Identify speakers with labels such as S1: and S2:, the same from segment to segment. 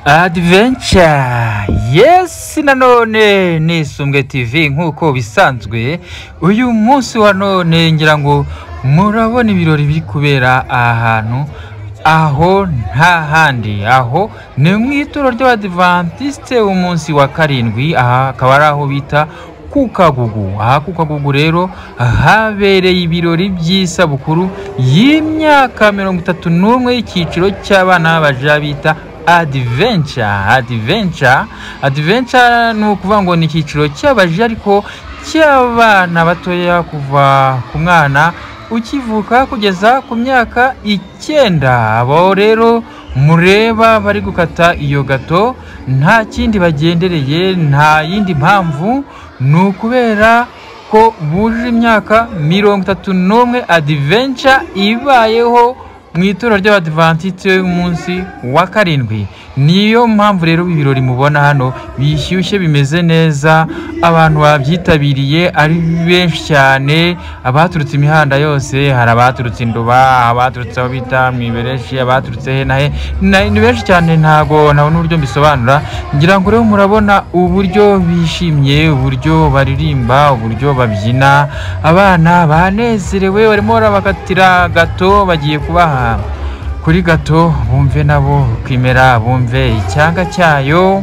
S1: Adventure, yes, nanone ni Sumbwe TV nkuko bisanzwe. Uyu munsi wa none ngira ngo murabona ibirori biri kubera ahantu, aho nta handi, aho ni mu ituro ry'Abadventiste umunsi wa karindwi. Aha akaba ari aho bita Kukagugu. Aha Kukagugu rero habereye ibirori by'isabukuru y'imyaka 31 y'ikiciro cy'abana baje bita Adventure ni ukuvuga ngo ni ikiciro cy'abaje ariko cy'abana batoya kuva ku mwana ukivuka kugeza ku myaka 9. Abo rero mureba bari gukata iyo gato nta kindi bagendereye, nta yindi mpamvu, ni ukubera ko buje imyaka 31 Adventure ibayeho mu ituro ry'Abadventiste umunsi wa karindwi. Niyo mpamvu rero ibirori mubona hano bishyushye bimeze neza, abantu babyitabiriye ari benshi cyane, abaturutse imihanda yose. Hari abaturutse Induba, abaturutse aho bita Mwibereshi, abaturutse he na he, ni benshi cyane, ntago nabona uburyo mbisobanura. Ngira ngo rero murabona uburyo bishimye, uburyo baririmba, uburyo babyina, abana banezerewe barimo bakatira gato, bagiye kubaha kuri gato bumve nabo kwimera, bumve icyanga cyayo,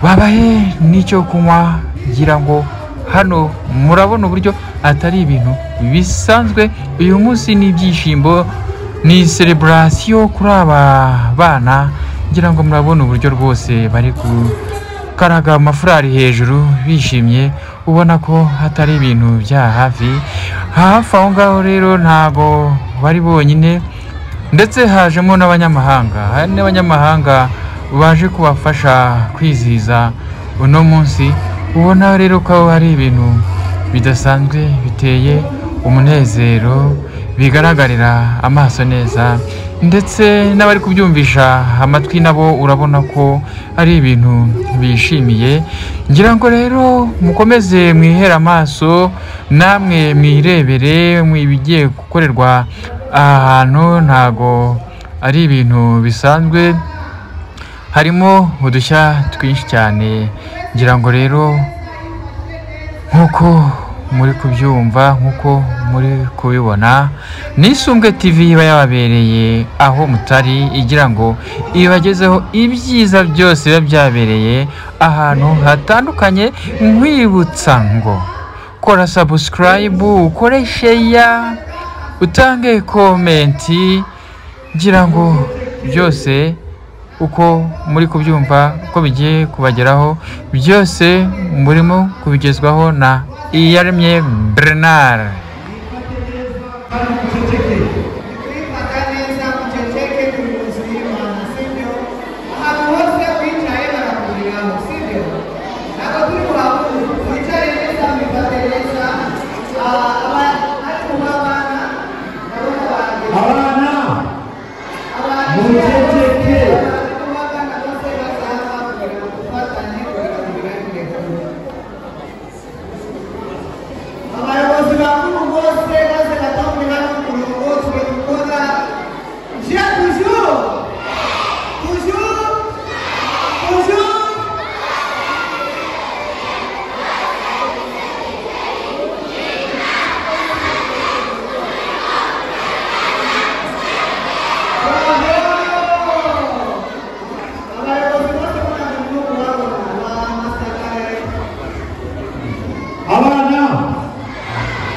S1: babahe n'icyo kunywa. Ngira ngo hano murabona uburyo atari ibintu bisanzwe. Uyu munsi ni ibyishimo, ni celebration kuri aba bana. Ngira ngo murabona uburyo rwose bari kukaraga amafurari hejuru bishimye, ubona ko hatari ibintu bya hafi aho ngaho. Rero ntago bari bonyine, ndetse hajemo n'abanyamahanga. Hari n'abanyamahanga baje kubafasha kwizihiza uno munsi. Ubona rero ko hari ibintu bidasanzwe biteye umunezero, bigaragarira amaso neza, ndetse n'abari kubyumvisha amatwi nabo urabona ko ari ibintu bishimiye. Ngira ngo rero mukomeze mwihera amaso, namwe mwirebere ibigiye gukorerwa ahantu. Ntago ari ibintu bisanzwe, harimo udushya twinshi cyane. Ngira ngo rero nkuko muri kubyumva, nkuko muri kubibona, ni Sumbwe TV iba yababereye aho mutari, igira ngo ibagezeho ibyiza byose biba byabereye ahantu hatandukanye. Nkwibutsa ngo kora subscribe, ukore share, utange komenti. Ngira ngo byose uko muri kubyumva, uko bigiye kubageraho, byose murimo kubigezwaho na Iyaremye Bernard.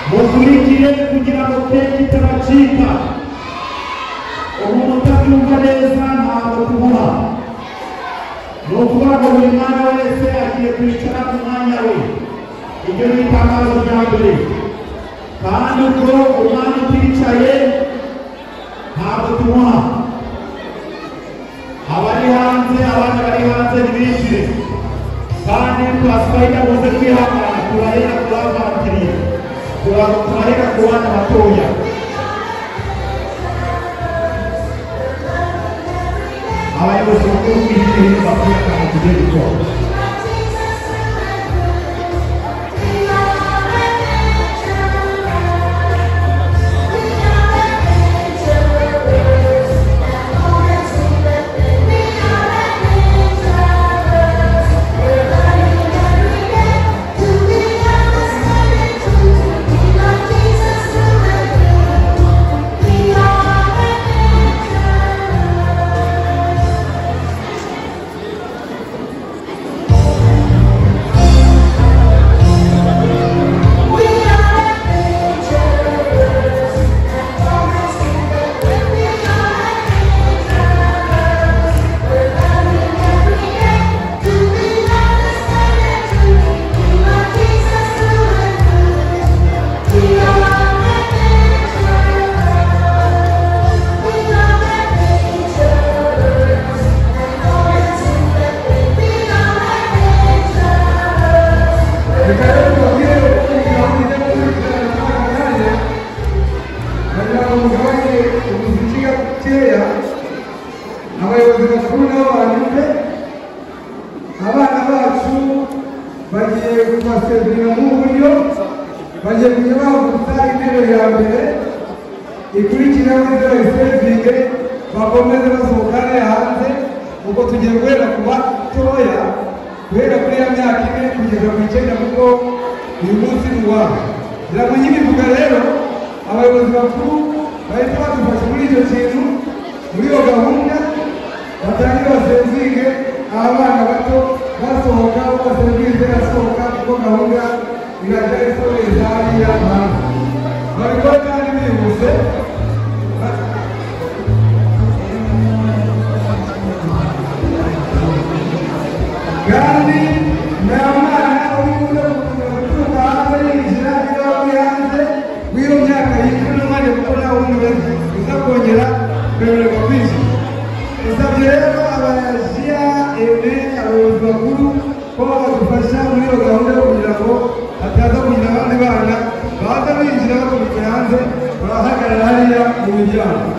S2: Mukurikire kugira ngo teke tabacika. Umuntu utabyumva neza ntabwo tumuha. Ni ukuvuga ngo buri mwana wese agiye kwicara ku mwanya we. Iryo ni itangazo rya mbere. Kandi ubwo umwana uticaye ntabwo tumuha. Abari hanze, abana bari hanze ntibinjire. Kandi twasigaye yabuze kwihangana, turahera kubavatiriye, turahera ku bana batoya. Abayobozi bakuru b'igihugu bakwiye akantu tugiye gukora.
S3: bagiye kubasezerera mu buryo bagiye kujya bahagurutsa intebe ya mbere ikurikiraho intebe isezinge bakomeze basohokane hanze ubwo tugiye guhera ku batoya guhera kuri ya myaka ine kugeza ku 9 kuko uyu munsi ni uwabo ngira ngo nyibivuga rero abayobozi bakuru bahita badufasha muri icyo kintu muri iyo gahunda batangire basezinge abana bato basohoka basezinge basohoka kuko gahunda irajya isoreza hariya hanze babikora kandi bihuse kandi nta mwana uri guturuka hanze yinjira niba uri hanze w'iyo myaka yinjira n'umwanya kuko nta wundi wese uza kongera kwemererwa kwinjira usabye rero abajiya abayobozi bakuru ko badufasha muri iyo gahunda yo kugira ngo hataza kugira abandi bana baza binjira baturutse hanze barahagarara hariya mu miryango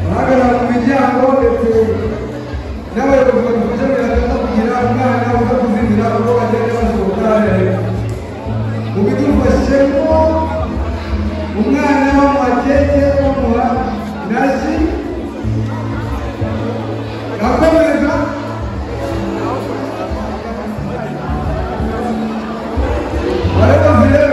S3: barahagarara mu miryango ndetse n'abayobozi badufasha birataza kugira umwana uza kuzimira uko bagenda basohoka hariya ubidufashemo umwana w'amakeke bamuha nashi akomeza abayobozi rero